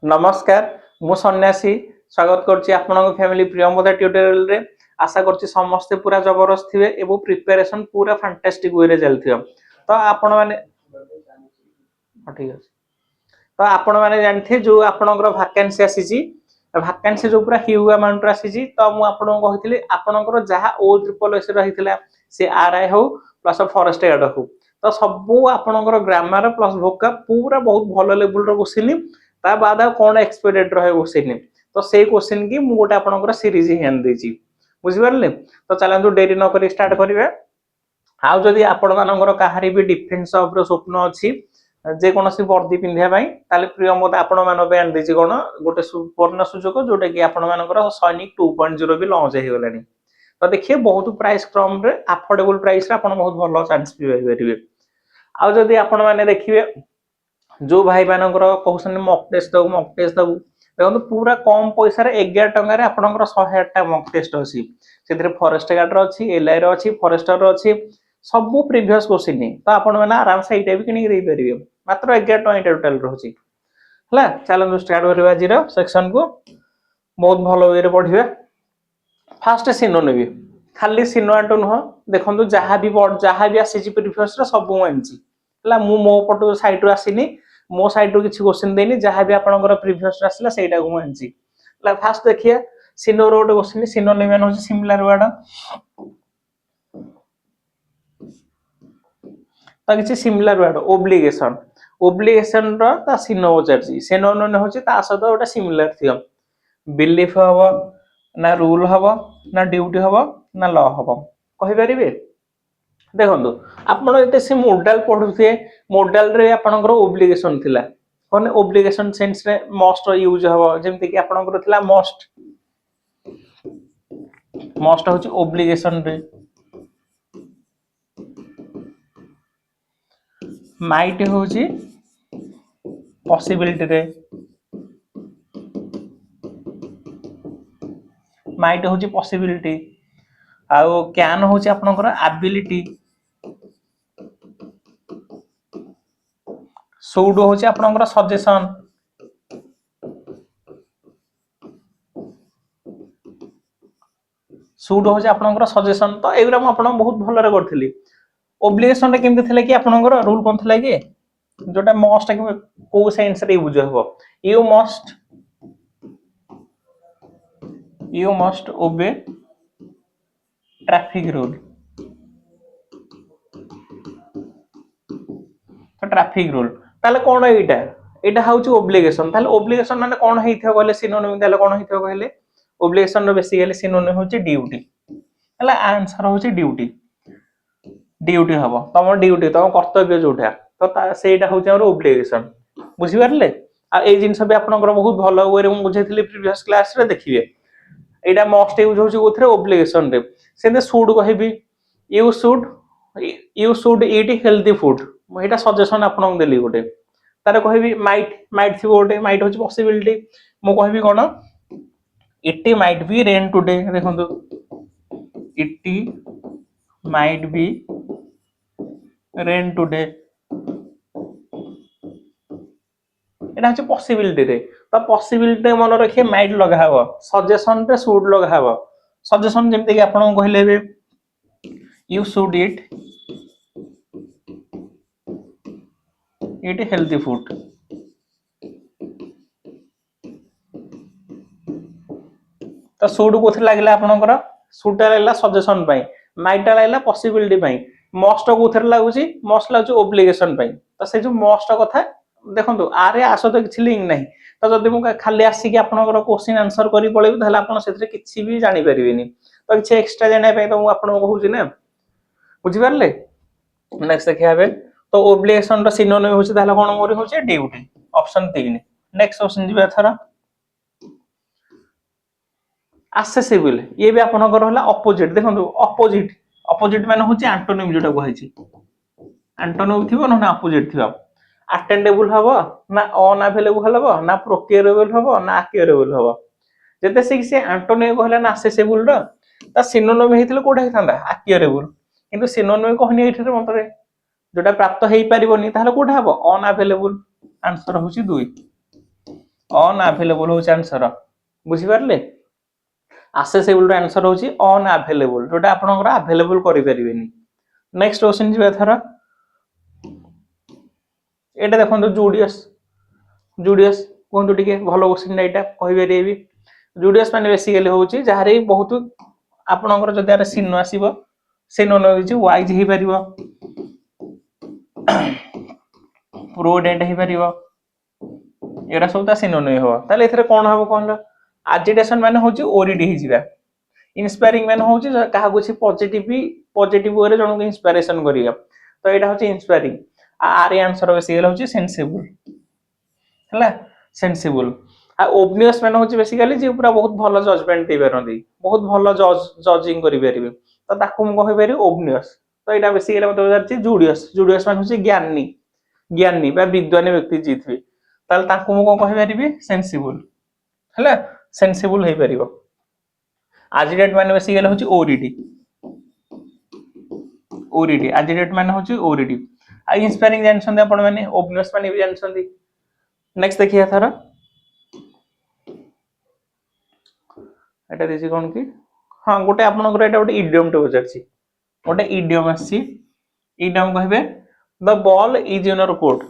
नमस्कार मु सन्यासी स्वागत करछि आपनक फैमिली प्रियमदा ट्यूटोरियल रे आशा करछि समस्ते पूरा जबरदस्त थिबे एबो प्रिपरेशन पूरा फैंटास्टिक वे रे चलथियो तो आपण माने ठीक अछि तो आपण माने जानथे जो आपनकर वैकेंसी आसीची वैकेंसी जो पूरा ह्यू अमाउंट रा आसीची तो मु आपन कहितले आपनकर जहा ओ ट्रिपल एस रहितला से आरआई हो प्लस फॉरेस्ट गार्ड हो तो सबो आपनकर ग्रामर प्लस वोका पूरा बहुत भलो लेवल रो क्वेश्चन ता बाद कौन एक्सपेक्टेड रहे क्वेश्चन तो से क्वेश्चन की मु गोटे आपनकर सीरीज हैन देछि बुझि परले तो चलन डेरी न करी स्टार्ट करिवे आउ जदि आपण मानकर काहारी भी डिफेन्स ऑफ रो स्वप्न अछि जे कोनोसी वर्दी पिंधिया पई ताले प्रिय मत आपण मान पे आन देछि कोन गोटे सुवर्ण सुजोग जोटा कि आपण मानकर सैनिक 2.0 भी लॉन्च हे गलानी तो देखिए बहुत प्राइस कम रे अफोर्डेबल प्राइस रे आपण बहुत भलो चांस भी होई परिबे आउ जदि आपण माने देखिबे जो भाई मानकर कहउसन मॉक टेस्ट दबु देखो पूरा कम पैसा रे 11 टंगा रे आपनकर 108 टा मॉक टेस्ट अछि सेतिर फॉरेस्ट गार्ड रो अछि एलआई रो अछि फॉरेस्टर रो अछि सब प्रीवियस क्वेश्चन नहीं तो आपण माने आराम से एटा भी किनि दे परिबे मात्र 11 टंगा टोटल रहछि हला चलो स्टार्ट करबा जीरो सेक्शन को बहुत भलो वे रे पढिबे फास्ट सिनोनिम खाली सिनोआटो नुह देखंतु जहा भी आसी प्रीवियस रे सब आनछि हला मु मो पटो साइड रो आसीनी मो साइड रो किछि क्वेश्चन देनी जहा भी आपनकर प्रीवियस आसीला सेटा को आनछि हला फास्ट देखिए सिनो रो क्वेश्चन सिनोनिम माने होछि सिमिलर वर्ड तो किछि सिमिलर वर्ड ओब्लिगेशन रो ता सिनो बचारछि सिनोनिम होछि ता सहित गोटे सिमिलर थियो बिलीफ हबो ना रूल हबो ना ड्यूटी हबो ना लॉ हबो कहि परिबे देखंतु आपण एते से मॉडल पढुथे मॉडल रे आपनकर ओब्लिगेशन थिला कोन obligation sense ray must use हबो जेमति कि आपनकर थिला मस्ट होची ओब्लिगेशन रे माइट होची पॉसिबिलिटी रे माइट होची पॉसिबिलिटी आउ कैन होची आपनकर एबिलिटी सुड होची आपनकर सजेशन सुड होची आपनकर सजेशन तो एगरा म आपन बहुत भलो रे करथिली ओब्लिगेशन रे केमते थिला कि आपनकर रूल कोन थिला कि जोटा मस्ट को सेंस रे यूज हबो यू मस्ट ओबे ट्रैफिक रूल तो ट्रैफिक रूल ताले कोन एटा हाउची ओब्लिगेशन ताले ओब्लिगेशन माने कोन हेइथो कहले सिनोनिम ताले कोन हेइथो कहले ओब्लिगेशन रो बेसिकली सिनोनिम होची ड्यूटी हला आंसर होची ड्यूटी हबो तम ड्यूटी तम कर्तव्य जोटा तो सेटा होची हमर ओब्लिगेशन बुझि परले आ ए जिंस बे आपनकर बहुत भलो वे रे मु बुझैथिली प्रीवियस क्लास रे देखिबे एटा मस्ट यूज होची ओथरे ओब्लिगेशन रे सेने शुड कहबी you should eat healthy food Etah suggestion आपन देली गोटे तारे कहबी माइट थी गोटे माइट होची पॉसिबिलिटी मु कहबी कोन it might be rain today देखंतु it might be rain today एटा होची पॉसिबिलिटी रे तो पॉसिबिलिटी मन रखिए माइट लगा हबो सजेशन पे शुड लगा हबो सजेशन जेमते कि आपन कहले बे you should eat healthy food तो शुड कोथे लागला आपनकर शुड लागला सजेशन पई माइट लागला पॉसिबिलिटी पई मस्ट कोथे लागुची मस्ट लागुची ओब्लिगेशन पई तो से जो मस्ट कथा देखंतु आरे आसो तो किछि लिंक नाही तो जदि मु खाली आसी कि आपनकर क्वेश्चन आंसर करी पळेबी ताले आपन सेथरे किछि भी जानि परिबेनी तो किछि एक्स्ट्रा जानै पई तो मु आपन कहूची ना बुझि परले नेक्स्ट देखिया बे तो ओब्लिगेशन रो सिनोनिम होची ताले कोन मोरी होची ड्यूटी ऑप्शन 3 नेक्स्ट क्वेश्चन जिबे थरा एक्सेसिबल ये भी आपनकर होला अपोजिट देखंतु अपोजिट माने होची एंटोनिम जोटा कहैछि एंटोनिम थिबो ना अपोजिट थिबो अटेंडेबल हबो ना अनअवेलेबल हबो ना प्रोक्योरेबल हबो ना एक्यूरेबल हबो जते से एंटोनिम कहला ना एक्सेसिबल रो ता सिनोनिम हेतिले कोडा हेतांदा एक्यूरेबल किंतु सिनोनिम कहनी एठरे मतरे जोटा प्राप्त हेई परिबोनी ताहले कोडा हबो अनअवेलेबल आंसर होची 2 अनअवेलेबल होची आंसर बुझी पारले accessible रो आंसर होची अनअवेलेबल जोटा आपनकर अवेलेबल करि परिबेनी नेक्स्ट क्वेश्चन जिबे थरा एटा देखंतु जुडियस कोंतु टिके भलो क्वेश्चन एटा कहि बेरेबी जुडियस माने बेसिकली होची जहारे बहुत आपनकर जदि आरे सिन आसीबो सिन न होची वाइज हे परिबो प्रोडेंट हे परिबो एरा सब ता सिन न हो ताले एथरे कोन हबो कोन एजिटेशन माने होची ओरिडी हे जिबा इंस्पायरिंग माने होची काहा कुछ पॉजिटिव वे रे जणो इंस्पिरेशन करिया तो एटा होची इंस्पायरिंग आर आंसर बेसिकली होची सेंसिबल हला सेंसिबल आ ओबवियस माने होची बेसिकली जे पूरा बहुत भलो जजमेंट दे परंदी बहुत भलो जजिंग करि परिबे तो ताकू म कहि पारि ओबवियस तो एटा बेसिकली मत बुझारची जुडियस माने होची ज्ञानी बा विद्वान व्यक्ति जीथि ताल ताकू म कहि पारिबे सेंसिबल हला सेंसिबल हे परिबो एजिटेट माने बेसिकली होची ओरिडी एजिटेट माने होची ओरिडी आ इंस्पायरिंग जानछन आपण माने ओबवियस माने भी जानछन नेक्स्ट देखिए थारा एटा देसी कोन की हां गोटे आपनकर एटा गोटे इडियम टे बजारची गोटे इडियम आसी इडियम कहबे the ball is in your court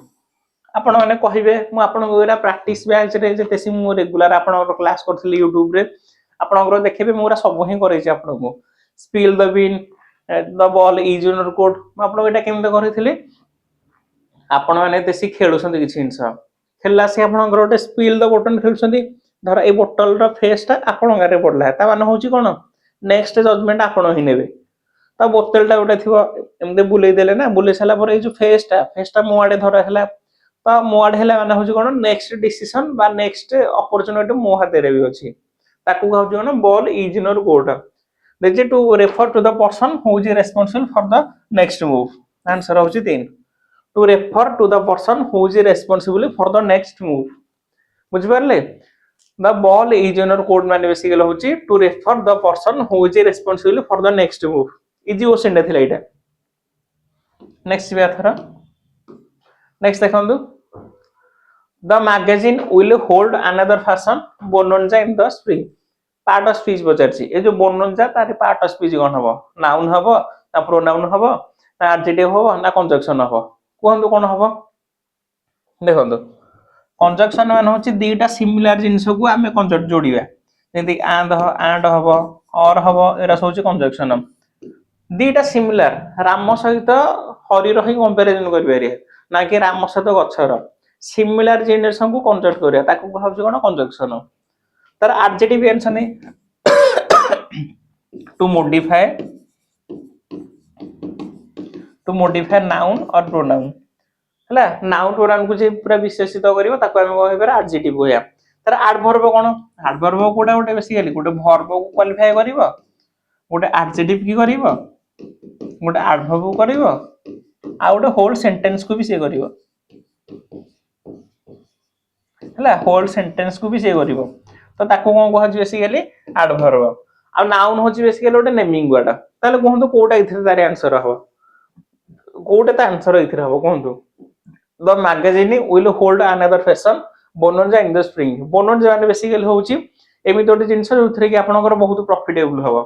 आपण माने कहिबे मु आपन एरा प्रैक्टिस बैच रे जेतेसी मु रेगुलर आपन क्लास करथली YouTube रे आपन देखिबे मोरा सब ही करे छी आपन को spill the been the ball is in your court मु आपन एटा केमते करथिले आपण माने तेसी खेलुसंती किछि इंस खेलला से आपण गोटे स्पिल द बटन खेलुसंती धर ए बोतल रो फेस ता आपण गारे पडला ता माने होची कोन नेक्स्ट जजमेंट आपण ही नेबे ता बोतल ता गोटे थिबो एमते बुलेई देले ना बुलेई सला पर ए जो फेस ता मोआडे धर हैला ता मोआडे हैला माने होची कोन नेक्स्ट डिसीजन बा नेक्स्ट अपॉर्चुनिटी मो हाते रे भी अछि ताकू कहउची कोन ball is in your court देखि to refer to the person who is responsible for the next move answer होची 3 to refer to the person who is responsible for the next move बुझ परले the ball is in your court माने basically होची to refer the person who is responsible for the next move easy question थिला एटा next बे अथरा next देखंदु the magazine will hold another fashion bonanza in the spring part of speech बचारची ए जो बोनोंजा तारे पार्ट ऑफ स्पीच कोन हबो नाउन हबो ना प्रोनाउन हबो ना एडजेक्टिव हबो ना कंजक्शन हबो कोहंदु कोन हबो देखंदु कंजक्शन मान होची दीटा सिमिलर जिंस को आमे कंजक्ट जोड़िबा जेंति आंड हबो और हबो एरा होची कंजक्शन दीटा सिमिलर राम सहित हरि रही कंपैरिजन करबेरी ना कि राम सहित गच्छर सिमिलर जेनरेशन को कंजक्ट करिया ताकू कहउची कोन कंजक्शन तर adjective answer to modify noun और प्रोनाउन हला नाउन प्रोनाउन को जे पूरा विशेषित करिवो ताको हम कहबेरा एडजेक्टिव होया तर एडवर्ब कोन एडवर्ब कोडा गोटे बेसिकली गोटे वर्ब को क्वालिफाई करिवो गोटे एडजेक्टिव की करिवो गोटे एडवर्ब को करिवो आ गोटे होल सेंटेंस को भी से करिवो हला होल सेंटेंस को भी से करिवो तो ताको कोन कहज बेसिकली एडवर्ब आ नाउन होची बेसिकली गोटे नेमिंग वर्ड ताले कोहंतो कोटा इथरे तारे आंसर हबो कोटा ता आंसर इथरे हबो कोहंतो the magazine will hold another fashion bonanza in the spring bonanza माने बेसिकली होची एमिति गोटे जिंस जोथरे कि आपनकर बहुत प्रॉफिटेबल हबो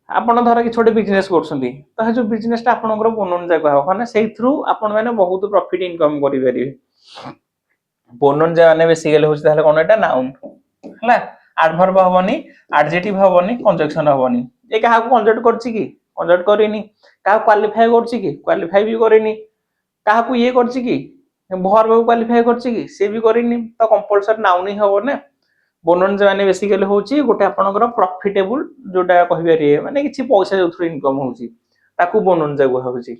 आपण धर कि छोटे बिजनेस करछंती त हे जो बिजनेस ता आपनकर बोनोंजा कहबो माने सेई थ्रू आपण माने बहुत प्रॉफिट इनकम करि परिबे बोनोंजा माने बेसिकली होची ताले कोन एटा नाउन हला एडवर्ब हबोनी एडजेक्टिव हबोनी कंजक्शन हबोनी ए काहा को कंजक्ट करछि कि कंजक्ट करिनी काहा क्वालिफाई करछि कि क्वालिफाई भी करिनी काहा को ये करछि कि वर्ब को क्वालिफाई करछि कि से भी करिनी तो कंपलसरी नाउन ही हबो ने बोनोंजा माने बेसिकली होची गोटे आपनकर प्रॉफिटेबल जोटा कहबे रे माने किछि पैसा जो थ्रू इनकम होची ताकू बोनोंजा को होची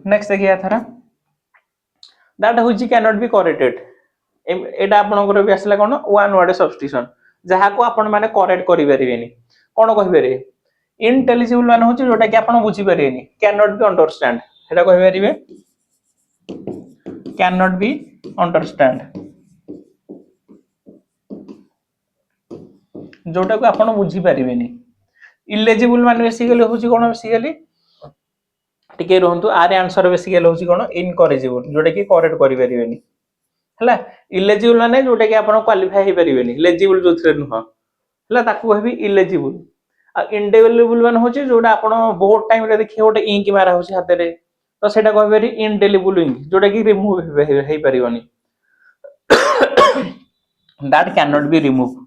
नेक्स्ट देखिया थरा दैट होची कैन नॉट बी करेक्टेड एटा आपनकर भी आसला कोन वन वर्ड सब्स्टिट्यूशन जहा को आपण माने करेक्ट करि परिबेनी कोन कहबे रे इंटेलिजिबल माने होची जोटा कि आपण बुझी परिबेनी कैन नॉट बी अंडरस्टैंड एटा कहबे परिबे कैन नॉट बी अंडरस्टैंड जोटा को आपण बुझी परिबेनी इलेजिबल माने बेसिकली होची कोन बेसिकली टिके रहंतु आरे आंसर बेसिकली होची कोन इनकरेजिबल जोटा कि करेक्ट करि परिबेनी हला इलेजिबल माने जोटा कि आपण क्वालिफाई हे परिबेनी लेजिबल जोथरे नुह हला ताकू कहबी इलेजिबल आ इंडेलिबल माने होची जोटा आपण बहुत टाइम रे देखि गोटे इंक मारा होची हाथ रे तो सेटा कहबेरी इंडेलिबल इंक जोटा कि रिमूव हे परिबनी that cannot be removed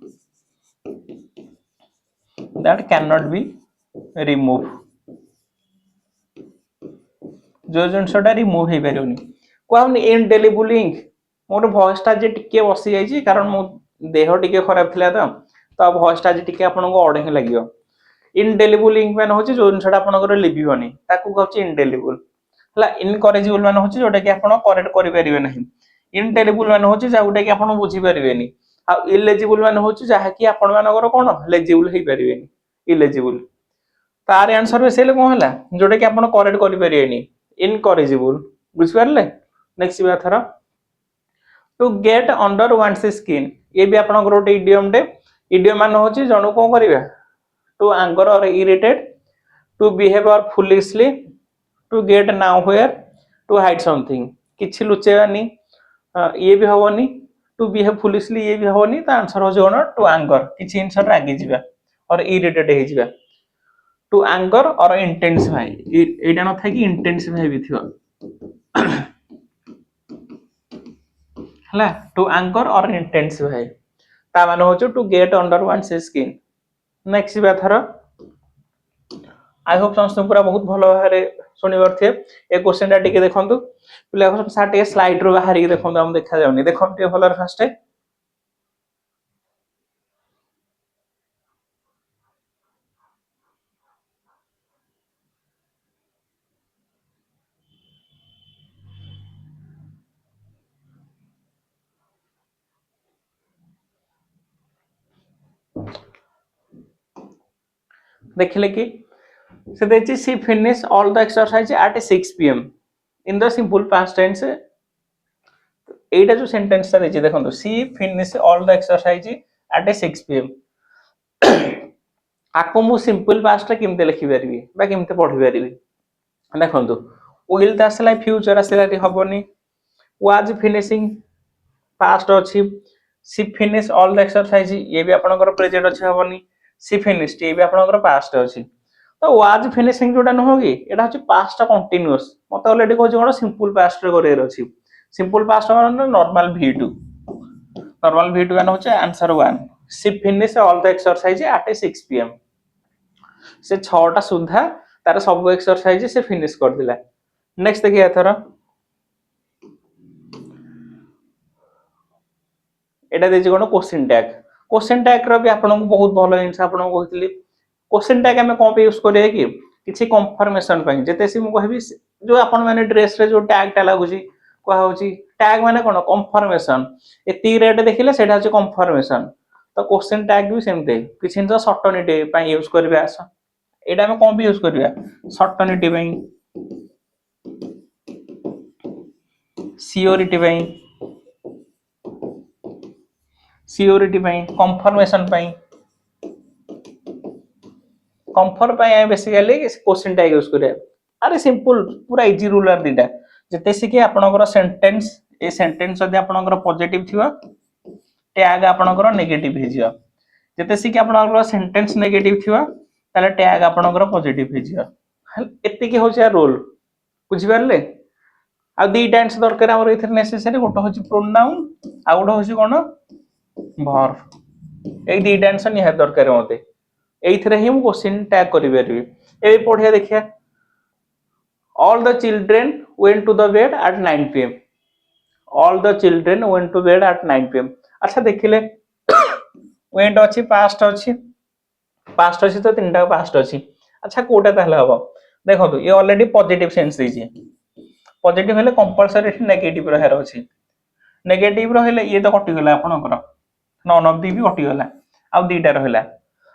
that cannot be removed जो जिनसटा रिमूव हे परिबनी कोन इंडेलिबल इंक मोर वॉइस टा जे टिके बसी जाई छी कारण मो देह टिके खराब थिला तो वॉइस टा जे टिके आपन को अडे लागियो इंडेलिबल इंक माने होची जो जिनसटा आपन को लिबिबनी ताकू कहउची इंडेलिबल हला इनकरेजिबल माने होची जोटा कि आपन करेक्ट करि परिबे नाही इंटेलिबल माने होची जाउटा कि आपन बुझी परिबेनी आ इलेजिबल माने होची जहा कि आपन मानकर कोन लेजिबल हे परिबेनी इलेजिबल तार आंसर में सेले कोन हला जोटा कि आपन करेक्ट करि परिबेनी इनकरेजिबल बुझ परले नेक्स्ट बात थरा to get under one's skin ये भी आपन गोटे इडियम डे इडियम मान होची जणु कोन करिवे to anger or irritate to behave or foolishly to get nowhere to hide something किछि लुचेवानी ये भी हवनी टू बिहेव फुलिशली ये भी हवनी ता आंसर हो जोन टू एंगर किछि आंसर रागी जिबा और इरिटेट हे जिबा टू एंगर और इंटेंसिफाई एटा न था कि इंटेंसिफाई भी थियो हला टू एंगर और इंटेंसिफाई ता माने हो to get under one's skin next बात थरा आई होप समस्त पूरा बहुत भलो भारे सुनि बरथे ए क्वेश्चन टा टिके देखंतु पिला को साटे स्लाइड रो बाहर के देखंतु हम देखा जाउनी देखम टे भलो फास्ट देखिले कि से देछि she finish all the exercise at 6 pm in the simple past tense एटा जो सेंटेंस ता देछि देखंतु she finish all the exercise at 6 pm आको मु सिंपल पास्ट रे किमते लिखि परबी बा किमते पढि परबी देखंतु विल ता आसला फ्यूचर आसला हबनी वाज फिनिशिंग पास्ट अछि सी फिनिश ऑल द एक्सरसाइज ये भी आपनकर प्रेजेंट अछि हबनी सी फिनिश्ड ये भी आपनकर पास्ट अछि तो वाज फिनिशिंग जोटा न होगी एटा होची पास्ट कंटीन्यूअस मते ऑलरेडी कहू कोन सिंपल पास्ट रे करे अछि सिंपल पास्ट माने नॉर्मल v2 माने होची answer 1 she finish all the exercise at 6 pm से 6 टा सुधा तार सब एक्सरसाइज से फिनिश कर दिला नेक्स्ट देखिए एथरा एटा देछि कोन क्वेश्चन टैग रो भी आपन को बहुत भलो जिंस आपन को कहतली क्वेश्चन टैग हमें कोन पे यूज करे कि किछि कंफर्मेशन पई जते से मु कहबी जो आपन माने ड्रेस रे जो टैग टा लागुची कहा होची टैग माने कोन कंफर्मेशन एती रेट देखिले सेटा होची कंफर्मेशन तो क्वेश्चन टैग भी सेमते किछि न सर्टेनिटी पई यूज करबे आस एटा हमें कोन पे यूज करबा सर्टेनिटी पई सियोरिटी पई सियोरिटी पई कंफर्मेशन पई कंफर्ट पई बेसिकली क्वेश्चन टैग यूज करे अरे सिंपल पूरा इजी रूलर दिटा जते सिके आपनकर सेंटेंस ए सेंटेंस जदि आपनकर पॉजिटिव थिबा टैग आपनकर नेगेटिव हे जियो जते सिके आपनकर सेंटेंस नेगेटिव थिबा ताले टैग आपनकर पॉजिटिव हे जियो एते की होचे रूल बुझि परले आ दी टेंस दरकार हमर इथर नेसेसरी गोटो होची प्रोनाउन आ गोटो होची कोन वर्ब ए दी टेंस नि हे दरकार मते एइथरे ही हम क्वेश्चन टैग करि परबी ए पढिया देखिया all the children went to the bed at 9 pm all the children went to bed at 9 pm अच्छा देखिले went अछि past अछि तो तीनटा past अछि अच्छा कोटा ताहले हबो देखो ये ऑलरेडी पॉजिटिव सेंस दिछि पॉजिटिव हेले कंपलसरी नेगेटिव रहर अछि नेगेटिव रहले ये तो कटि गेला आपनकर नन ऑफ दी भी कटि गेला आ दीटा रहला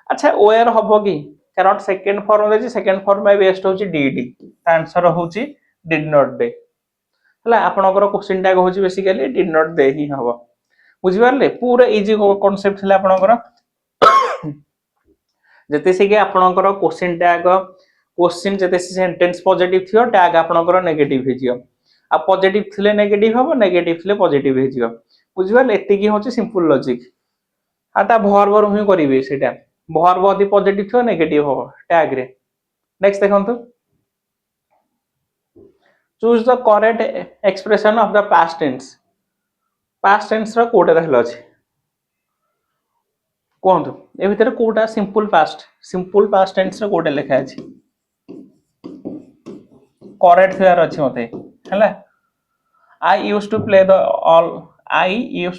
अच्छा वेयर हबो की कारण सेकंड फॉर्म देछि सेकंड फॉर्म में बेस्ट होछि डीडी आंसर होछि डिड नॉट डे हला आपनकर क्वेश्चन टैग होछि बेसिकली डिड नॉट डे ही हबो बुझि परले पूरा इजी कांसेप्ट हला आपनकर जते से कि आपनकर क्वेश्चन टैग क्वेश्चन जते सेंटेंस पॉजिटिव थियो टैग आपनकर नेगेटिव हे जियो आ पॉजिटिव थिले नेगेटिव हबो नेगेटिव थिले पॉजिटिव हे जियो बुझिबाले एतिकी होची सिंपल लॉजिक आटा वर्ब रू करिवे सेटा वर्ब अदि पॉजिटिव थो नेगेटिव हो टैग रे नेक्स्ट देखंतु choose the correct expression of the past tense रो कोटा रहलो अछि कोहंतु ए भितर कोटा सिंपल पास्ट टेंस रो कोटा लिखा अछि करेक्ट थियार अछि मते हला I used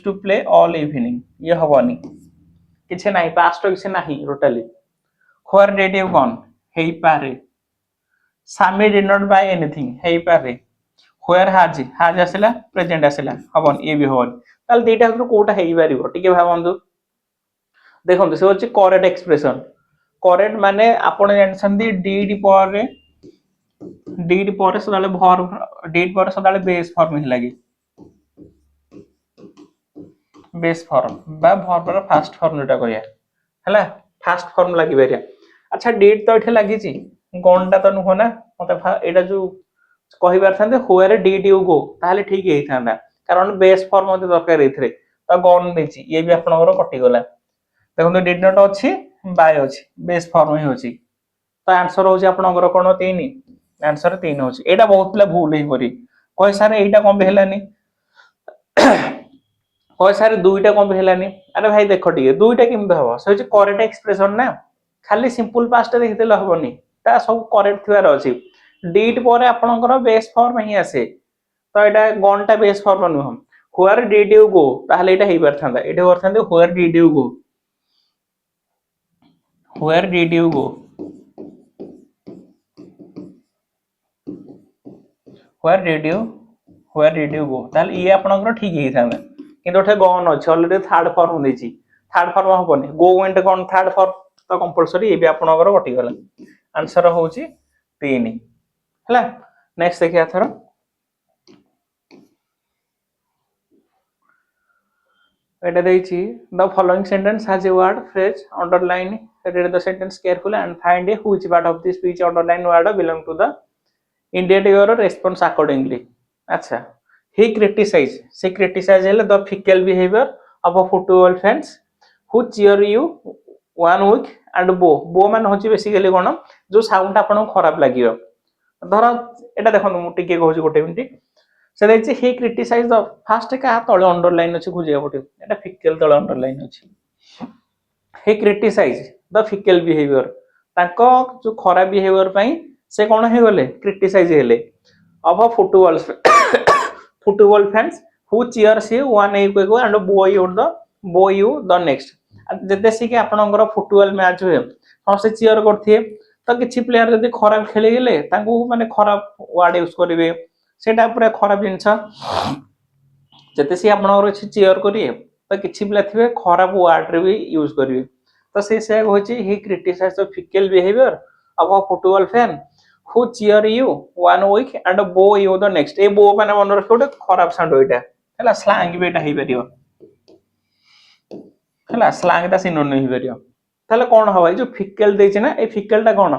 to play all evening ये हबनी किछ नाही पास्ट किछ नाही totally where did you gone हेई पारे सामी डिड नॉट बाय एनीथिंग हेई पारे व्हेयर हाज आसला प्रेजेंट आसला हबन ये भी हबन ताल दुईटा हत्र कोटा हेई पारिबो टिके भाबंतु देखंतु से होची करेक्ट एक्सप्रेशन करेक्ट माने आपण जानसंदी डीड पर सदाले वर्ब डीड पर सदाले बेस फॉर्म ही लागी बेस फॉर्म बा वर्ब रा फास्ट फॉर्म जोटा कहया हला फास्ट फॉर्म लागी बेरिया अच्छा डीड तो एठे लागी ची गणटा तो नुहो ना मते एटा जो कहि बार थांदे व्हेयर डिड यू गो ताले ठीक हेई थांदा कारण बेस फॉर्म मते दरकार एथरे तो गन देची ये भी आपनकर कटि गला देखो डिड नॉट अछि बाय अछि बेस फॉर्म ही होची तो आंसर होची आपनकर कोन 3 आंसर 3 होची एटा बहुत पिला भूल हे करी कहि सारे एटा कम भेलानी कहि सारे दुईटा कम भेलानी अरे भाई देखो ठीक दुईटा किमते हबो से होची करेक्ट एक्सप्रेशन ना खाली सिंपल पास्ट देखितेले हबनी ता सब करेक्ट थिवार अछि डिड परे आपनकर बेस फॉर्म ही आसे तो एटा गनटा बेस फॉर्म नु हम व्हेयर डिड यू गो ताहले एटा हेई परथांदा एटा परथांदे where did you go where did you go where did you go ताहले ये आपनकर ठीक हेई थांदा किंतु एठे गन अछि ऑलरेडी थर्ड फॉर्म देछि थर्ड फॉर्म हबनी go went gone third form तो कंपलसरी ये भी आपनकर कटि गला आंसर होची 3 हला नेक्स्ट देखिया थरो एटा देछि the following sentence has a word phrase underline read the sentence carefully and find a which part of the speech underline word belong to the indicate your response accordingly अच्छा he criticize hele the fickle behavior of a football fans who cheer you one week and bow मान होची basically कोन जो sound आपन खराब लागियो धर एटा देखन मु टिके कहूची गोटे मिनिट से देछि he criticize the first का तळे अंडरलाइन अछि खुजिया पटे एटा फिकल तळे अंडरलाइन अछि he criticize the fickle behavior ताको जो खराब बिहेवियर पई से कोन हे गले क्रिटिसाइज हेले of a football fans who cheers you one week and bow you the next जते सी के आपनकर फुटबॉल मैच होय समस्त चीयर करथिए तो किछि प्लेयर जदी खराब खेली गेले तांको माने खराब वर्ड यूज करिवे सेटा पूरा खराब जिंस जते सी आपनकर चीयर करिए तो किछि प्लेयर थिबे खराब वर्ड रे भी यूज करिवे तो से होची he criticize the fickle behaviour of a football fan who cheer you one week and bow you the next ए बो माने मन रखोटे खराब साउंड होइटा हला स्लैंग बेटा हेई परियो हला स्लैंग ता सिनोनिम हेई परियो ताले कोन हबा ए जो फिकल देछि ना ए फिकल ता कोन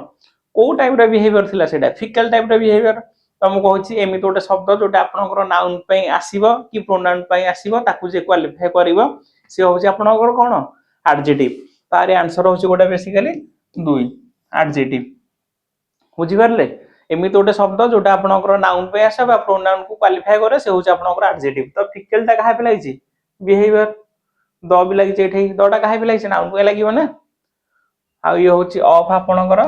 को टाइप रा बिहेवियर थिला सेटा फिकल टाइप रा बिहेवियर तम कहूची एमि तोटे शब्द जोटा आपनकर नाउन पई आसीबो कि प्रोनाउन पई आसीबो ताकू जे क्वालिफाई करिवो से होची आपनकर कोन एडजेक्टिव तारे आंसर होची गोटा बेसिकली 2 एडजेक्टिव बुझी परले एमि तोटे शब्द जोटा आपनकर नाउन पे आसे बा प्रोनाउन को क्वालिफाई करे से होची आपनकर एडजेक्टिव तो फिकल ता काहे पे लागिछि बिहेवियर द भी लागिछि एठै दटा काहे पे लागिछि नाउन को लागिवो ना आ ये होची ऑफ आपनकर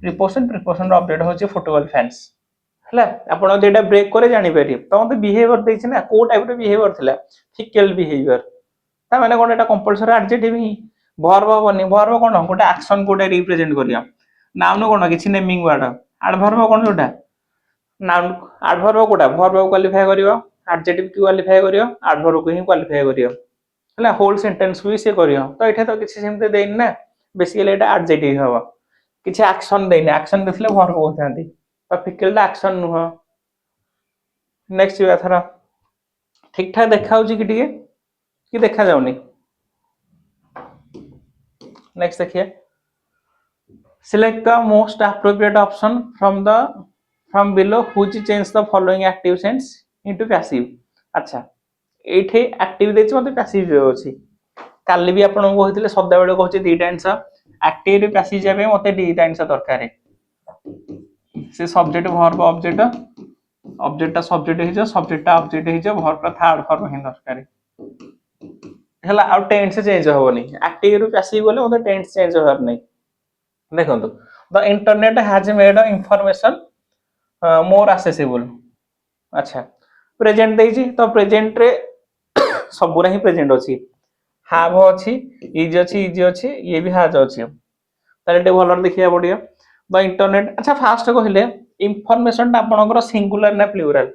प्रिपोजिशन अपडेट होची फुटबॉल फैंस हला आपन जेटा ब्रेक करे जानि पारि तो मते बिहेवियर देछि ना को टाइप रे बिहेवियर थिला फिकल बिहेवियर ता माने कोन एटा कंपलसरी एडजेक्टिव ही वर्ब बनी वर्ब कोन गोटा एक्शन कोटा रिप्रेजेंट करिया नाउन कोन किछि नेमिंग वर्ड एडवर्ब कोन जोटा नाउन एडवर्ब कोटा वर्ब को क्वालिफाई करियो एडजेक्टिव को क्वालिफाई करियो एडवर्ब को ही क्वालिफाई करियो हला होल सेंटेंस भी से करियो तो एठे तो किछि सेमते देइन ना बेसिकली एटा एडजेक्टिव हबो किछि एक्शन देइन एक्शन देथिले वर्ब होथांती तो फिकल दा एक्शन नुह नेक्स्ट या थरा ठीक ठाक देखाउची कि देखा जाउनी नेक्स्ट देखिए select the most appropriate option from below which change the following active sense into passive अच्छा एठी एक्टिव देछि मते पैसिव अछि काली भी आपन को होइतिले सदा बेले कहछि दीटा आंसर एक्टिव रे पैसिव जाबे मते दीटा आंसर दरकार से सब्जेक्ट वर्ब ऑब्जेक्ट ऑब्जेक्ट टा सब्जेक्ट हे जो सब्जेक्ट टा ऑब्जेक्ट हे जो वर्ब टा थर्ड फॉर्म हे दरकार हला आउट टेंस चेंज होबनी एक्टिव रू पैसिव बोले मते टेंस चेंज होबार नै देखंतु the internet has made information more accessible अच्छा प्रेजेंट देजी तो प्रेजेंट रे सबुरा ही प्रेजेंट अछि हैव अछि इज अछि ये भी हैज अछि ताले टे भलर देखिया पडियो द इंटरनेट अच्छा फास्ट कहले इंफॉर्मेशन ता आपनकर सिंगुलर ना प्लुरल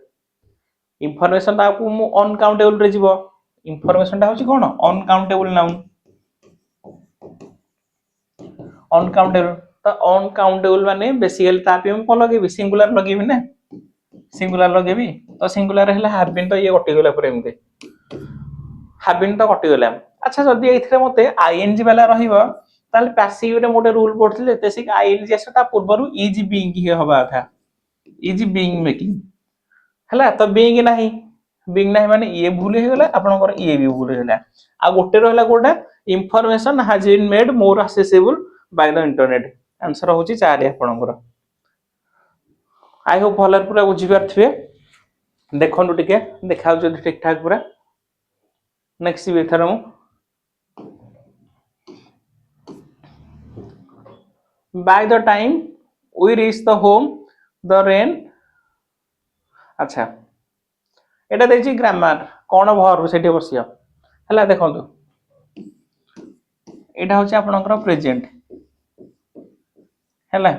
इंफॉर्मेशन ता आपको मु अनकाउंटेबल रे जीवो इंफॉर्मेशन ता होची कोन अनकाउंटेबल नाउन अनकाउंटेबल तो अनकाउंटेबल माने बेसिकली तापे हम कोन लगे सिंगुलर लगेबी ना सिंगुलर लगेबी तो सिंगुलर हेला हैव बीन तो ये कटि गेला पर एमते हैव बीन तो कटि गेला अच्छा जदी एथिरे मते आईएनजी वाला रहिबो ताले पैसिव रे मोटे रूल पडथिले तेसिक आईएनजी आसता पूर्वरु इज बीइंग ही हबा था इज बीइंग मेकिंग हला तो बीइंग नाही माने ये भूल हे गेला आपनकर ये भी भूल हेला आ गोटे रहला कोडा information has been made more accessible by the internet answer होची 4 आपनकर आई होप भलर पूरा बुझी पारथिबे देखंतु टिके देखाउ जदी ठीक ठाक पूरा नेक्स्ट भी थरमु by the time we reach the home the rain अच्छा एटा देछि ग्रामर कोन वर्ब सेठी बसियो हला देखंतु एटा होछि आपनकर प्रेजेंट हला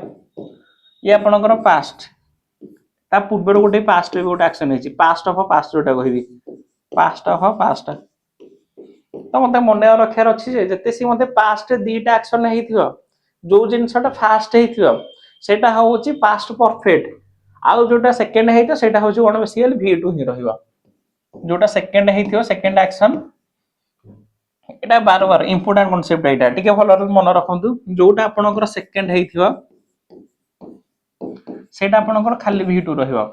ये आपनकर पास्ट ता पूर्वर गोटे पास्ट गोटे एक्शन है पास्ट ऑफ पास्ट जोटा कहबी पास्ट ऑफ पास्ट तो मते मने रखार अछि जे जते सी मते पास्ट दीटा एक्शन हेतियो जो जिनसटा फास्ट हेतियो सेटा होउची पास्ट परफेक्ट आ जोटा सेकंड हेतियो सेटा होउची कोन बेसिकली v2 ही रहइबा जोटा सेकंड हेतियो सेकंड एक्शन एटा बार बार इंपोर्टेंट कांसेप्ट एटा टिके भलो मन रखंतु जोटा आपनकर सेकंड हेतियो सेटा आपनकर खाली v2 रहइबा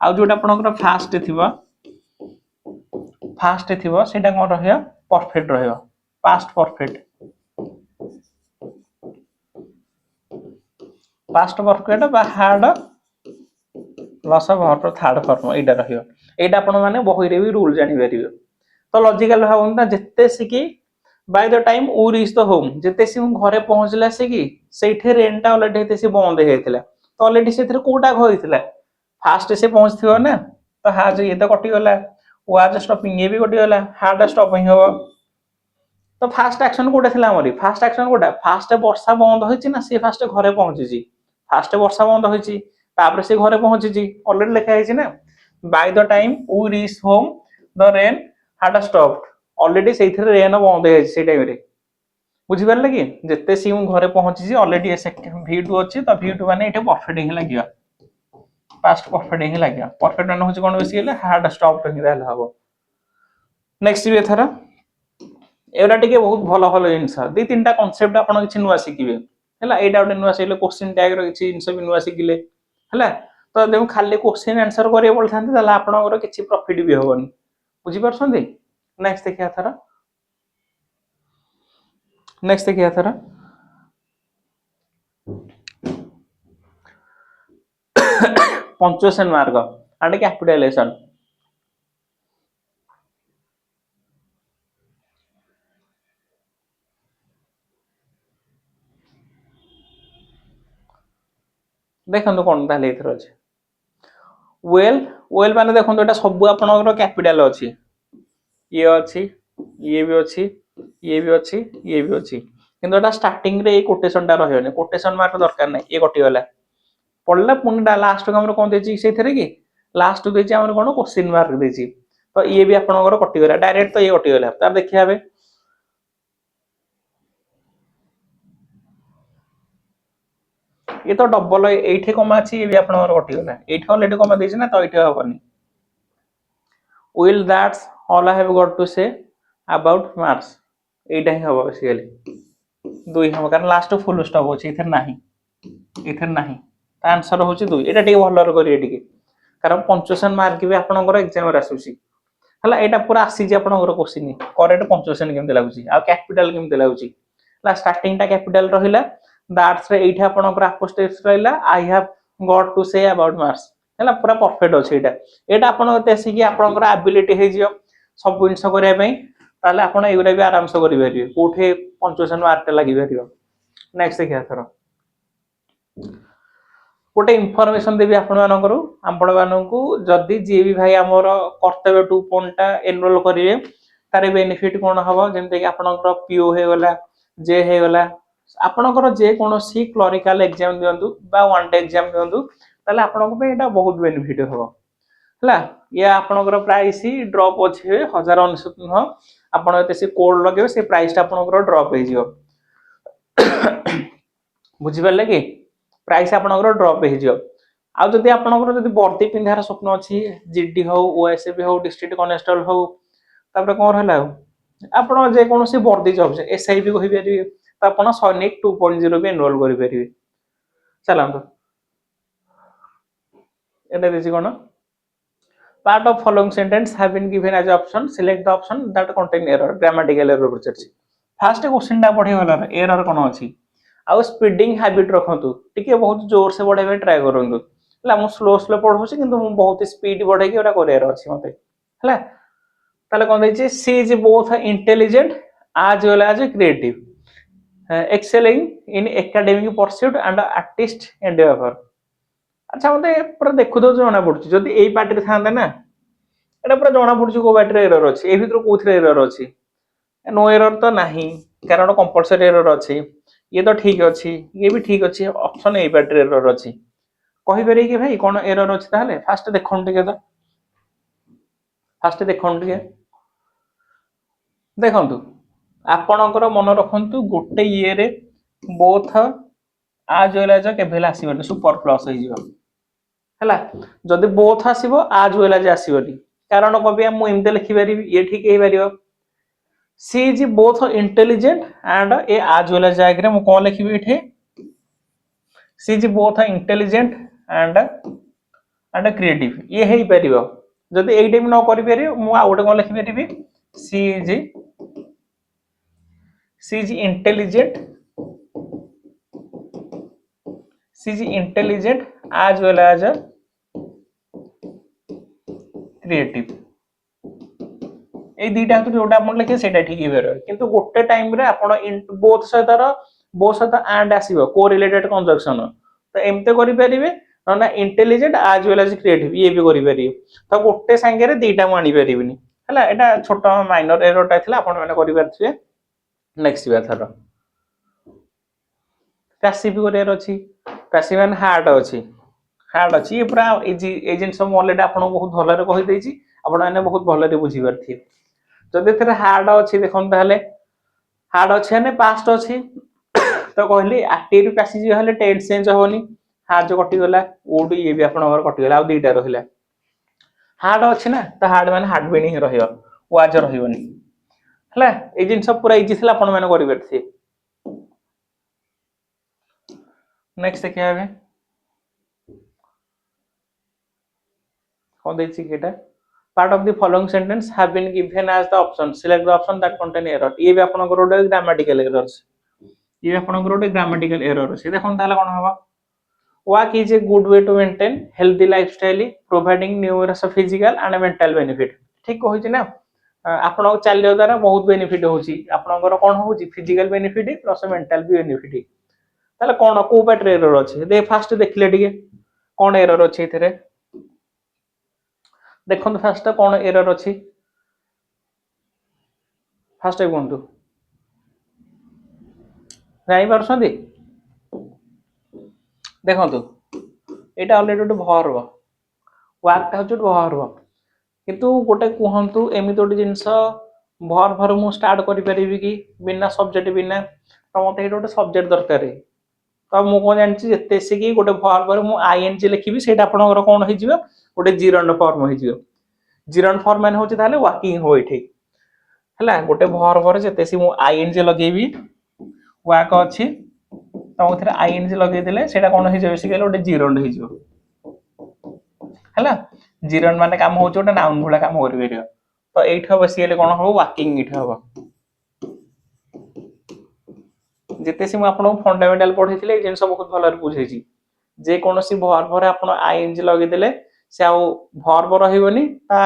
आ जोटा आपनकर फास्ट थिबो सेटा कोन रहइबा परफेक्ट रहइबा पास्ट परफेक्ट बा hard loss of verb third form एटा रहइबा एटा आपन माने बही रे भी रूल जानि परिबे तो लॉजिकल भाबन ना जत्ते सिकी बाय द टाइम ऊ रीच द होम जत्ते सी घरे पहुंचला सिकी सेठे रेंटा ऑलरेडी हेते सी बंद हेतिला तो ऑलरेडी सेथरे कोटा होइतिला फास्ट से पहुंचथियो ना तो हाज ये तो कटि गला वाज स्टॉपिंग ये भी कटि गला हार्ड स्टॉपिंग हो तो फास्ट एक्शन कोटा थिला हमरी फास्ट एक्शन कोटा फास्ट वर्षा बंद होइछि ना से फास्ट घरे पहुंचीछि फास्ट वर्षा बंद होइछि तापर से घरे पहुंचीछि ऑलरेडी लिखा हेछि ना बाय द टाइम ऊ रीच होम द रेन हाड स्टॉप्ड ऑलरेडी सेथरे रेन बंद हेछि से टाइम रे बुझि परले कि जत्ते सी घरे पहुंचीछि ऑलरेडी सेकंड v2 अछि तो v2 माने एठे परफेक्ट ही लागियो पास्ट परफेक्ट ही लागियो परफेक्ट माने होछि कोन बेसिकली हार्ड स्टॉप्ड ही रहला हबो नेक्स्ट भी एथरा एवरा टिके बहुत भलो भलो जिंस दी तीनटा कांसेप्ट आपण किछि नुवा सिकिबे हला एटा ओटे नुवा सिले क्वेश्चन टैग रो किछि जिंस भी नुवा सिकिले हला तो देम खाली क्वेश्चन आंसर करे बोलथांते तला आपणकर किछि प्रॉफिट भी होबनी बुझि परछंती नेक्स्ट देखिया थरा नेक्स्ट देखिया थरा पंक्चुएशन मार्क एंड कैपिटलाइजेशन देखंतु कोन ताले इथर अछि वेल माने देखंतु एटा सब आपनकर कैपिटल अछि ये भी अछि ये भी अछि ये भी अछि किंतु एटा स्टार्टिंग रे ए कोटेशन टा रहयोने कोटेशन मार्क दरकार नै ए कटि गला पडला पुनडा लास्ट को हमर कोन देछि सेथरे कि लास्ट को देछि हमर कोन क्वेश्चन मार्क देछि तो ये भी आपनकर कटि गला डायरेक्ट तो ये कटि गला तार देखिया बे ये तो डबल एठे कमा अछि ये भी आपनकर कटि गला एठे ऑलरेडी कमा देछि ना तो एठे होबनी will that's all I have got to say about marks एटा ही हबो बेसिकली दुई हम कारण लास्ट फुल स्टॉप होछि इथर नाही ता आंसर होछि दुई एटा टिके भलो रे करिए टिके कारण पंक्चुएशन मार्क भी आपनकर एग्जाम रे आसुची हला एटा पूरा आसी जे आपनकर क्वेश्चन करेक्ट पंक्चुएशन केमते लागुची आ कैपिटल केमते लागुची हला स्टार्टिंग टा कैपिटल रहिला दैट्स रे एठा आपनकर अपोस्ट्रोफ रहिला I have got to say about marks हला पूरा परफेक्ट अछि एटा आपन तेसी कि आपनकर एबिलिटी हे जियो सब जिंस करिया पई ताले आपन एगुरा भी आराम से करि परिबे कोठे पंक्चुएशन मार्क लागि परिबो नेक्स्ट देखिया थरो गोटे इनफॉरमेशन देबी आपण मानकू जदि जे भी भाई हमर कर्तव्य 2 टा एनरोल करिवे तारे बेनिफिट कोन हबो जेंते कि आपनकर पीओ हे गला जे हे गला आपनकर जे कोनोसी क्लरिकल एग्जाम दियंतु बा वन डे एग्जाम दियंतु ताले आपनको पे एटा बहुत बेनिफिट हबो हला या आपनकर प्राइस ही ड्रॉप अछि 1099 न आपण एते से कोड लगेबे से प्राइस ता आपनकर ड्रॉप हे जियो बुझि परले कि प्राइस आपनकर ड्रॉप हे जियो आ जदि आपनकर जदि वर्दी पिंधार स्वप्न अछि जीडी हो ओएसबी हो डिस्ट्रिक्ट कनेस्टेबल हो तापर कोन रहला आपण जे कोनोसी वर्दी जॉब जे एसआईबी कहि परिबे त आपण सैनिक 2.0 भी एनरोल करि परिबे चलांतो एटा देछि कोन part of following sentence have been given as option select the option that contain error grammatical error पचरछि फर्स्ट क्वेश्चन टा पढे वाला एरर कोन अछि आ स्पीडिंग हैबिट रखंतु टिके बहुत जोर से पढेबे ट्राई करंतु हला मु स्लो स्लो पढौछि किंतु मु बहुत स्पीड पढे कि ओरा करियर अछि मते हला ताले कोन दैछि she is both intelligent as well as creative excelling in academic pursuit and artist endeavor अच्छा मते पूरा देखु दो जणा पडुछि जदि एई पार्टी रे थांदा ना एटा पूरा जणा पडुछि को पार्टी रे एरर अछि ए भितर कोथरे एरर अछि नो एरर तो नाही कारण कंपलसरी एरर अछि ये तो ठीक अछि ये भी ठीक अछि ऑप्शन ए पार्टी रे एरर अछि कहि बेरे कि भाई कोन एरर अछि ताले फास्ट देखन टिके तो फास्ट देखन टिके देखंतु आपणकर मन रखंतु गोटे ये रे बोथ आज वेल एज केभेला आसीबनी सुपर प्लस हो जिवो हला जदि बोथ आसीबो आज वेल एज आसीबनी कारण कबि हम एमते लिखि परिबी ये ठीक हे परिबो she is both intelligent and ए आज वेल एज आगरे मु कोन लिखिबी एठे she is both intelligent and creative ये हे परिबो जदि एई टाइम न करि परिबो मु आ गोटे कोन लिखि परिबी she is intelligent she is intelligent as well as creative ए दीटा तो जोटा अपन लिखे सेटा ठीक हेबे किंतु गोटे टाइम रे आपण बोथ सहित एंड आसीबो को रिलेटेड कंजक्शन तो एमते करि परिबे ना intelligent as well as creative ये भी करि परिबे तो गोटे संगे रे दीटा मानि परिबिनी हला एटा छोटा माइनर एरर टा थिला आपण माने करि परथिबे नेक्स्ट बार पैसिव करियर अछि पैसिव एंड हार्ड अछि ये पूरा ए जिंस हम ऑलरेडी आपण बहुत भलो रे कहि दैछि आपण माने बहुत भलो रे बुझि परथि जदि थरे हार्ड अछि देखन ताले हार्ड अछि ने पास्ट अछि तो कहली एक्टिव पैसिव हले टेंस चेंज होनी हार्ड जो कटि गला ओड ये भी आपण और कटि गला आ दुईटा रहिला हार्ड अछि ना तो हार्ड माने हार्ड भी नहीं रहियो वाज रहियोनी हला ए जिंस पूरा इजी थिला आपण माने करि परथि नेक्स्ट क्या है कौन देछि केटा part of the following sentence have been given as the option select the option that contain error ये भी आपन गोटे ग्रामेटिकल एरर ये आपन गोटे ग्रामेटिकल एरर से देखन ताला कोन हबा work is a good way to maintain healthy lifestyle providing numerous physical and mental benefit ठीक कहै छी ना आपन चलियो द्वारा बहुत बेनिफिट होची आपनकर कोन होची फिजिकल बेनिफिट प्लस मेंटल भी बेनिफिट ताले कोन को पार्ट एरर अछि दे फास्ट देखले टिके कोन एरर अछि एथरे देखन फास्ट कोन एरर अछि फास्ट कोनटू जाई परसंदी देखंतु एटा ऑलरेडी ଗୋଟେ verb वर्क ता होछ verb किंतु गोटे कहंतु एमि तोडी जिंस verb मु स्टार्ट करि परिबी कि बिना सब्जेक्ट बिना त मते एटा ଗୋଟେ सब्जेक्ट दरकार है तो मु कोन जानछि जते से कि गोटे verb पर मु ing लिखिबी सेटा आपनकर कोन होई जिवो गोटे जीरंड फॉर्म होई जिवो जीरंड फॉर्म माने होछि ताले वर्किंग होय ठीक हला गोटे verb पर जते से मु ing लगेबी वर्क अछि तो ओथरे ing लगे देले सेटा कोन होई जिवो बेसिकली गोटे जीरंड होई जिवो हैला जिरन माने काम होउछ ओटा नाउन भला काम करि परियो तो एइठ बेसिकली कोन हो वाकिंग इठ हो जेते से म आपन फंडामेंटल पढिथिले ए जिंस बहुत भलो बुझै छी जे कोनोसी वर्ब रे आपन आईएनजी लगे देले से आ वर्ब रहिबोनी ता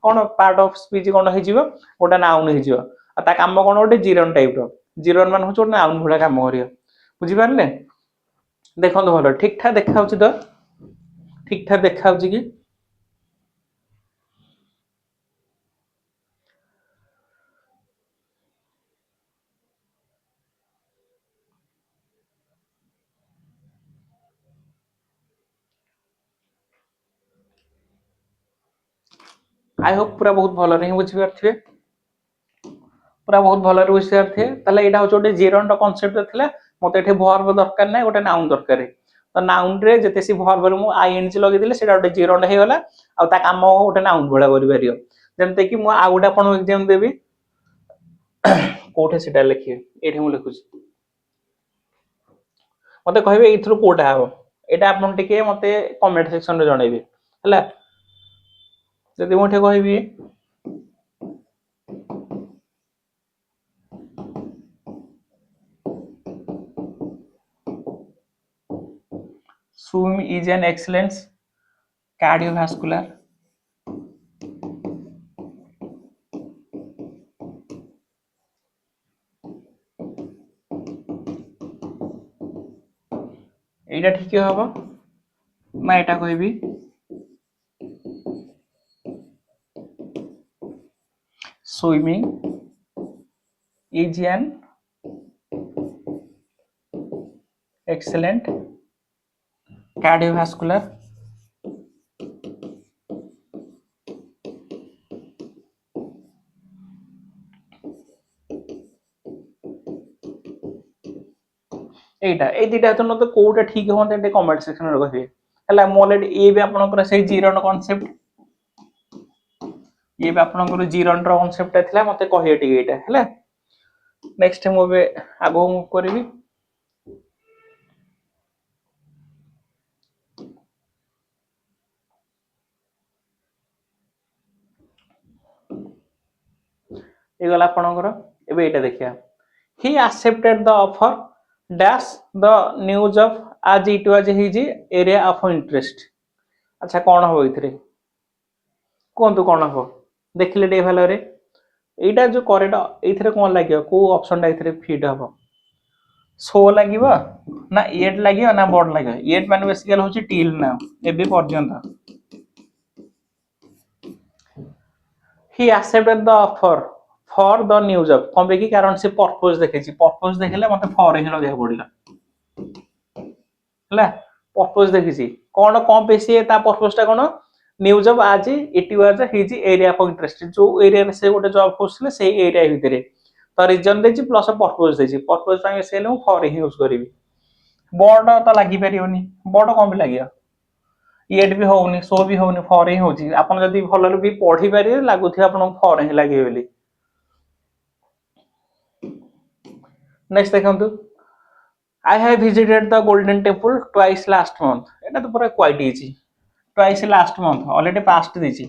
कोन पार्ट ऑफ स्पीच कोन हे जिवो ओटा नाउन हे जिवो आ ता काम कोन ओटे जिरन टाइप रो जिरन मान होछ ओटा नाउन भला काम करियो बुझि पारले देखो तो भलो ठीक ठाक देखाउची तो ठीक ठाक देखाउची कि आई होप पूरा बहुत भलो रे बुझि पारथिबे पूरा बहुत भलो रे बुझि पारथिबे तले एटा होछ ओटे जिरन रो कांसेप्ट थिला मते एठे वर्ब दरकार नै ओटे नाउन दरकार तो नाउन रे जेते सी वर्ब रे मु आईएनजी लगे दिले सेटा ओटे जिरन हे गला आ ता काम ओटे नाउन भला करि परियो जेमते कि मु आ गोटा आपन एग्जाम देबी कोठे सेटा लिखि एठे मु लिखुची मते कहबे इथरो कोटा हो एटा आपन टिके मते कमेंट सेक्शन रे जणाइबे हला जदि मु एठे कहबी swim is an excellent cardiovascular एटा ठीक हबो मैं एटा कहबी swimming is an excellent cardiovascular एटा ए दिटा तो न तो कोटा ठीक होते ते कमेंट सेक्शन रे कहबे हला मो ऑलरेडी ए भी आपनकर से जीरन कांसेप्ट ये भी आपनकर जीरन रो कांसेप्ट थिला मते कहिए टिके एटा हला नेक्स्ट मु बे आगो मु करबी ए गला आपनकर एबे एटा देखिया he accepted the offer dash the news of as it was his area of interest अच्छा कौन हो इथरे कोंतु कौन हो देखिले डे भलो रे एटा जो करेक्ट इथरे कोन लागियो को ऑप्शन टा इथरे फिट हबो सो लागिवो ना एट लागियो ना बोर्ड लागियो एट माने बेसिकली होची टिल नाउ एबे पर्यंत he accepted the offer for the news of कम बेकी कारण से पर्पस देखेची पर्पस देखले मते फॉर ही लगे पड़िला हला पर्पस देखिची कोन कम पेसी ता पर्पस ता कोन न्यूज ऑफ आज it was his area of interest जो एरिया से गोटे जॉब करसले से एरिया भितरे तो रीजन देची प्लस पर्पस देची पर्पस पाए से हम फॉर ही यूज करबी बोर्ड तो लागि परियोनी बोर्ड कम भी लागियो एट भी होउनी सो भी होउनी फॉर ही होची आपन जदी भलो भी पढी पारिए लागुथि आपन फॉर ही लागि बेली नेक्स्ट देखंतु I have visited the Golden Temple twice last month. एटा तो पूरा quite easy twice last month already past देची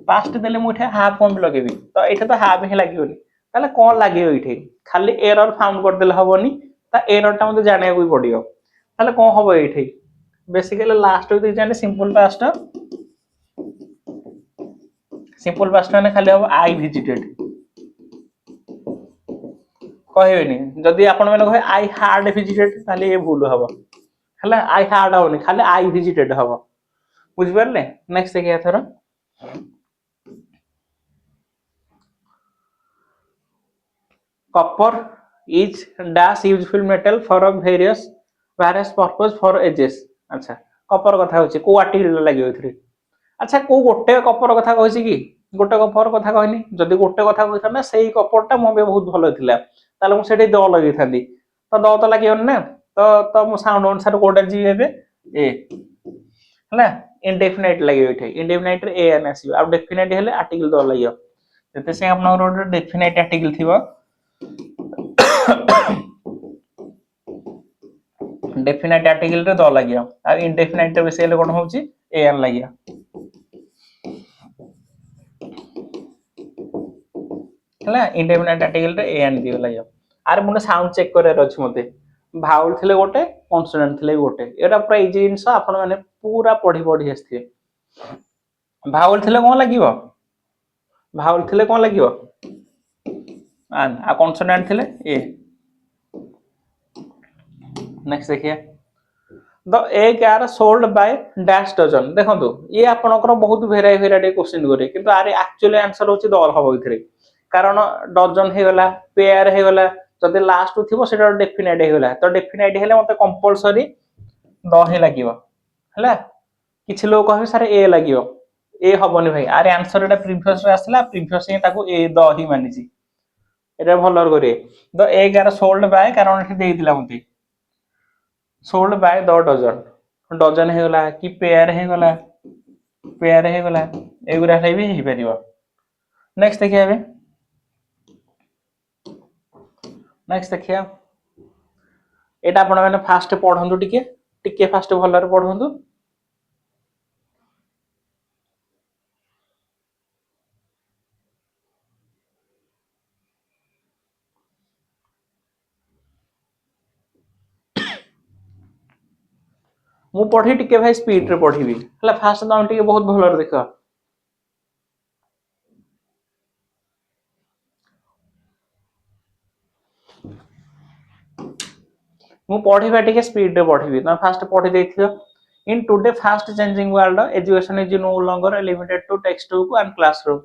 पास्ट देले मुठे हाफ कम लगेबी तो एटा तो हाफ ही लागियोनी ताले कोन लागियो इठे खाली एरर फाउंड कर देले हबोनी ता एरर ता मते जाने को पड़ियो ताले कोन हबो इठे बेसिकली लास्ट विथ जाने सिंपल पास्ट माने खाली हबो आई विजिटेड कहबेनी जदी आपण माने कहे आई हार्ड विजिटेड ताले ए भूल हबो हला आई हार्ड होनी खाली आई विजिटेड हबो बुझ परले नेक्स्ट देखिया thorough copper is dash useful metal for various purpose for ages अच्छा कॉपर कथा होची को आर्टिकल लागियो इथरे अच्छा को गोटे कॉपर कथा कहछि कि गोटे कॉपर कथा कहनी जदी गोटे कथा कहथा ना सेही कॉपरटा मोबे बहुत भलो थिला ताले मु सेठी द लगी थांदी तो द तो लागियोन ना तो मु साउंड अनुसार कोडा जी हेबे ए हला इंडेफिनाइट लागियो इठे इंडेफिनाइट रे ए एन आसीबो आ डेफिनाइट हेले आर्टिकल द लागियो जते से आपन रोड डेफिनाइट आर्टिकल थिबो डेफिनाइट आर्टिकल रे द लागियो आ इंडेफिनाइट रे बेसिकली कोन होची एन लगे इंडेफिनाइट आर्टिकल रे एन दियो लगे आरे मुझे साउंड चेक करार अच्छे मत भाउल थे गोटे कन्सोनेंट थे गोटे एटा पूरा इजी जिनस आपण मैंने पूरा पढ़ी पढ़ी आसथे भाउल थे कौन लगे भाउल थे कौन लगे आन आ कन्सोनेंट थे ए नेक्स्ट देखिए the egg are sold by dash dozen देखो ये आपनकर बहुत भेराइटी क्वेश्चन करे किंतु आरे एक्चुअली आंसर होची दल हबो इथरे कारण डजन हे गला पेयर हे गला जदि लास्ट थिबो सेटा डेफिनाइट हे गला तो डेफिनाइट हेले मते कंपलसरी द हे लागिवो हला किछ लोग कहबे सर ए लागिवो ए हबोनी भाई आरे आंसर एटा प्रीवियस रे आसला प्रीवियस ही ताको ए द ही मानिची एटा भलर करे the egg are sold by कारण एठी देई दिला मते sold by the dozen dozen हे गला कि पेयर हे गला एगुरा भी हे परिबो नेक्स्ट देखिए अबे नेक्स्ट देखिए एटा आपण माने फास्ट पढंतु टिके फास्ट भलर पढंतु मु पढ़ी टिके भाई स्पीड रे पढ़ीबी हला फास्ट दाम टिके बहुत भलर देखा मु पढ़ीबा टिके स्पीड रे पढ़ीबी ना फास्ट पढ़ी देथियो in today fast changing world education is no longer limited to text book and classroom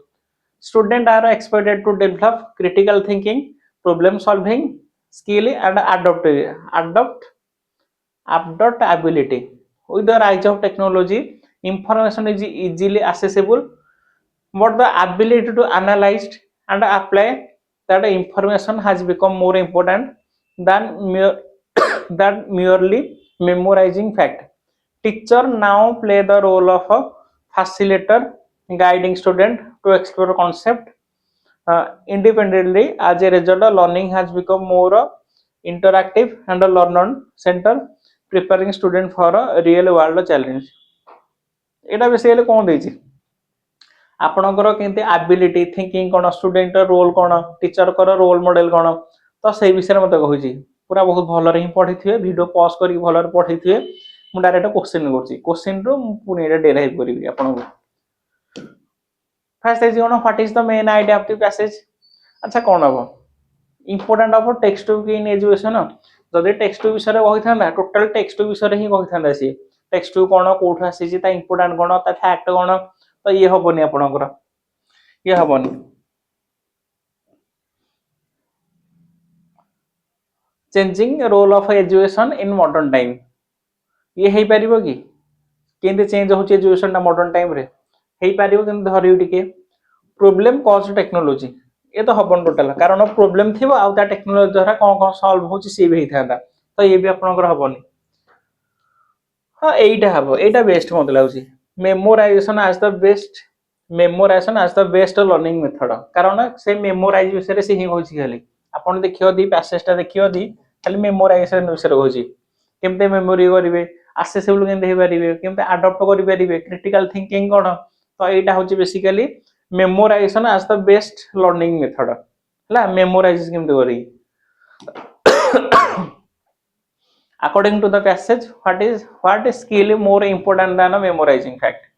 student are expected to develop critical thinking problem solving skill and adaptability with the rise of technology information is easily accessible but the ability to analyze and apply that information has become more important than merely memorizing fact teacher now play the role of a facilitator guiding student to explore concept independently. As a result, learning has become more interactive and a learner center preparing student for a real world challenge. Etah basically कोन देछि आपनकर केनते ability thinking कोन student role कोन teacher कर role model कोन तो से विषय मते कहूची पूरा बहुत भलो रे पढी थिए वीडियो पॉज करी भलो रे पढी थिए मु डायरेक्ट क्वेश्चन करछि क्वेश्चन रो पुनी एटा डेराइव करिवि आपनको first is what is the main idea of the passage अच्छा कौन हम important of text book in education जदि टेक्स्ट बुक विषय कही था टोटल टेक्स्ट बुक विषय ही कही था सी टेक्स्ट बुक कौन कोठु आसी इंपोर्टेंट कौन ता फैक्ट कौन तो ये हबनी आपनकर ये हबनी changing role of education in modern time ये हे परिबो कि केंते चेंज होची एजुकेशन ना मॉडर्न टाइम रे हे परिबो केंते धरियो टिके प्रॉब्लम कॉज टेक्नोलॉजी ये तो हबन टोटल कारण प्रॉब्लम थिबो आ ता टेक्नोलॉजी द्वारा कोन कोन सॉल्व होची सी भी थांदा तो ये भी आपनकर हबनी हां एटा हबो एटा बेस्ट मत लागुची memorization as the best learning method कारण से मेमोराइज विषय से ही होची खाली आपण देखियो दी पैसेजटा देखियो दी खाली मेमोराइजेशन विषय होची केमते मेमोरी करिवे accessible केमते हे परिबे केमते अडॉप्ट करि परिबे क्रिटिकल थिंकिंग कोन तो एटा होची basically memorization as the best learning method हला मेमोराइज केमते करी according to the passage what is skill more important than a memorizing fact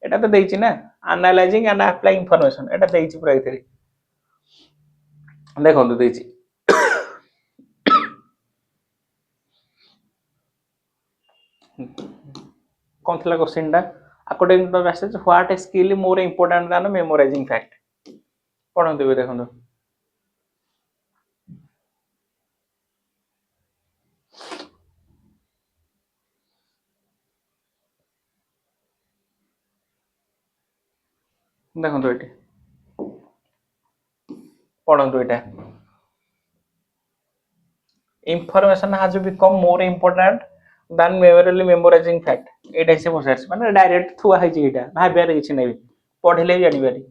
एटा तो देछि ना analyzing and applying information एटा देछि पूरा इथरे देखो तो देछि कौन थला क्वेश्चन टा according to the passage what is skill more important than a memorizing fact पढन देबे देखो देखो तो एटी पढन तो एटा information has become more important than merely memorizing fact एटा से प्रोसेस माने डायरेक्ट थुआ है एटा भाबियार किछ नै पढिले जानि बारी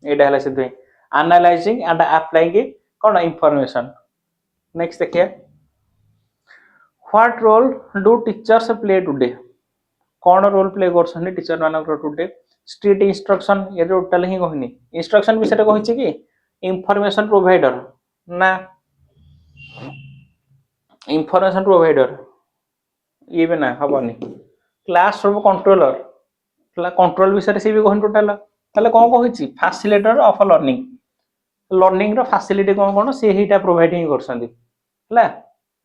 एटा हला से एनालाइजिंग एंड अप्लाइंग कोन इंफॉर्मेशन नेक्स्ट देखिए what role do teachers play today कौन रोल प्ले कर टीचर मानकर टुडे स्ट्रिक्ट इंस्ट्रक्शन ये टोटाल ही कहनी इंस्ट्रक्शन विषय कही कि इंफॉर्मेशन प्रोवाइडर ना इंफॉर्मेशन प्रोवाइडर ये भी ना हबनी क्लासरूम कंट्रोलर कंट्रोल विषय से भी कहनी टोटाल ताले कौन कही फैसिलिटेटर ऑफ लर्निंग लर्निंग रो फैसिलिटी कौन कौन से हीटा प्रोवाइड ही करछंदी हला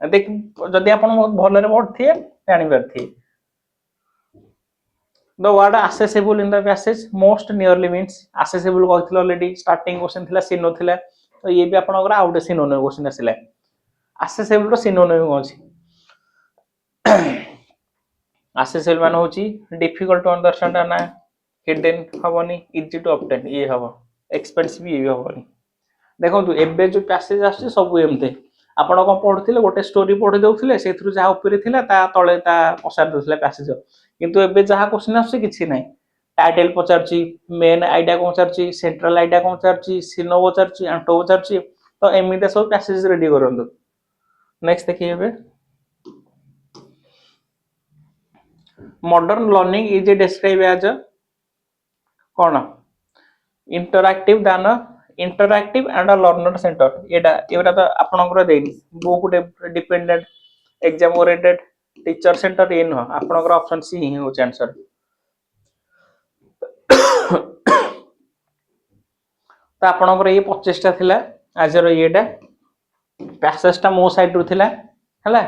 देख जदि आपण भलरे पढथिए जानि परथिए the word accessible in the passage most nearly means accessible कहथिल ऑलरेडी स्टार्टिंग क्वेश्चन थिला सिनो थिला तो ये भी आपनकर आउट सिनोनिम क्वेश्चन आसिला accessible रो सिनोनिम अछि accessible मान होची difficult to understand ना hidden हबनी easy to obtain ये हबो expensive ये हबनी देखो एबे जो पैसेज आछि सब एमते आपण को पढुथिले गोटे स्टोरी पढि दउथिले सेथरु जा ऊपर थिला ता तळे ता पसार दउथिले पैसेज किंतु एबे जहा क्वेश्चन आछि किछि नै टाइटल पचारछि मेन आइडिया को पचारछि सेंट्रल आइडिया को पचारछि सिनो पचारछि आंटो पचारछि तो एमिते सब पैसेज रेडी करंदु नेक्स्ट देखिए एबे modern learning is describe as कोन इंटरैक्टिव दान इंटरैक्टिव एंड लर्नर सेंटर एटा तो आपनकर देनी book dependent exam oriented teacher center ये नुह आपनकर ऑप्शन सी ही हो आंसर तो आपनकर ये 25 टा थिला आज रो येटा पैसेज टा मो साइड रु थिला हला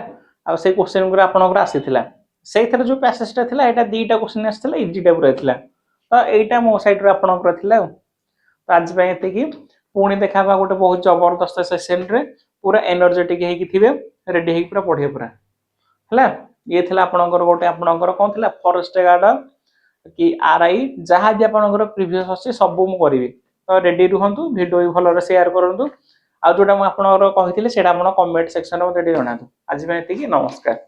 आ से क्वेश्चन गुरा आपनकर आसीथिला सेथरे जो पैसेज टा थिला एटा दीटा क्वेश्चन आसीथिला इजी टा पूरा थिला तो एटा मो साइड रु आपनकर थिला तो आज पे एते की पुणी देखाबा गोटे बहुत जबरदस्त सेशन रे पूरा एनर्जेटिक हेकी थिबे रेडी हेकी पूरा पढिए पूरा हला ये थिला आपनकर गोटे आपनकर कोन थिला फॉरेस्ट गार्ड कि आरआई जहा भी आपनकर प्रीवियस अछि सब मु करबी तो रेडी रहंतु वीडियो भी भलो रे शेयर करंतु आ जोटा मु आपनकर कहिथिले सेटा आपन कमेंट सेक्शन में रेडी जणातु आज पे एते की नमस्कार।